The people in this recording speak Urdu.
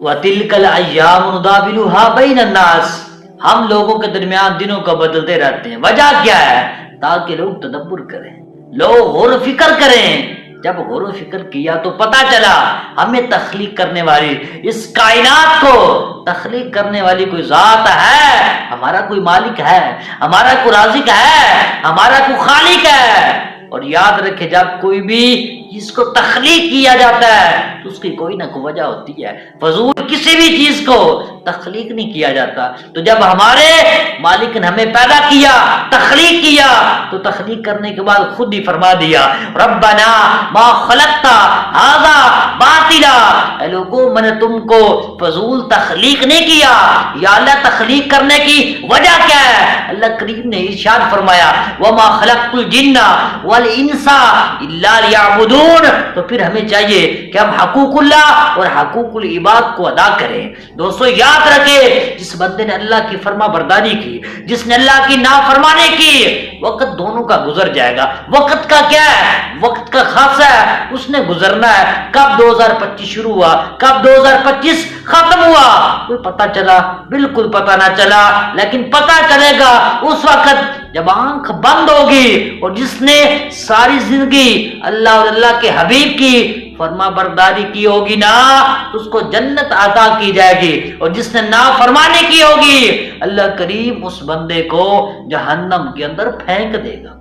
وَتِلْكَ الْأَيَّامُ نُدَاوِلُهَا بَيْنَ النَّاسِ، ہم لوگوں کے درمیان دنوں کو بدلتے رہتے ہیں۔ وجہ کیا ہے؟ تاکہ لوگ تدبر کریں، لوگ غور و فکر کریں۔ جب غور و فکر کیا تو پتا چلا ہمیں تخلیق کرنے والی، اس کائنات کو تخلیق کرنے والی کوئی ذات ہے، ہمارا کوئی مالک ہے، ہمارا کوئی رازق ہے، ہمارا کوئی خالق ہے۔ اور یاد رکھے جب کوئی بھی چیز کو تخلیق کیا جاتا ہے تو اس کی کوئی نہ کوئی وجہ ہوتی ہے، فضول کسی بھی چیز کو تخلیق نہیں کیا جاتا۔ تو جب ہمارے مالک نے ہمیں پیدا کیا، تخلیق کیا، تو تخلیق کرنے کے بعد خود ہی فرما دیا ربنا ما خلقت ھذا باطلا، اے لوگوں میں نے تم کو فضول تخلیق نہیں کیا۔ یا اللہ تخلیق کرنے کی وجہ کیا ہے؟ اللہ کریم نے ارشاد فرمایا وما خلقت الجن والانس الا لیعبدون۔ تو پھر ہمیں چاہیے کہ ہم حقوق اللہ اور حقوق العباد کو ادا کریں۔ دوستو یاد رکھے جس بندے نے اللہ کی فرما برداری کی، جس نے اللہ کی نافرمانی کی، وقت دونوں کا گزر جائے گا۔ وقت کا کیا ہے؟ وقت کا خاصہ ہے، اس نے گزرنا ہے۔ کب 2025 شروع ہوا، کب 2025 ختم ہوا، کوئی پتہ چلا؟ بالکل پتہ نہ چلا، لیکن پتہ چلے گا اس وقت جب آنکھ بند ہوگی۔ اور جس نے ساری زندگی اللہ اور اللہ کے حبیب کی فرما برداری کی ہوگی نا، تو اس کو جنت عطا کی جائے گی، اور جس نے نافرمانی کی ہوگی اللہ کریم اس بندے کو جہنم کے اندر پھینک دے گا۔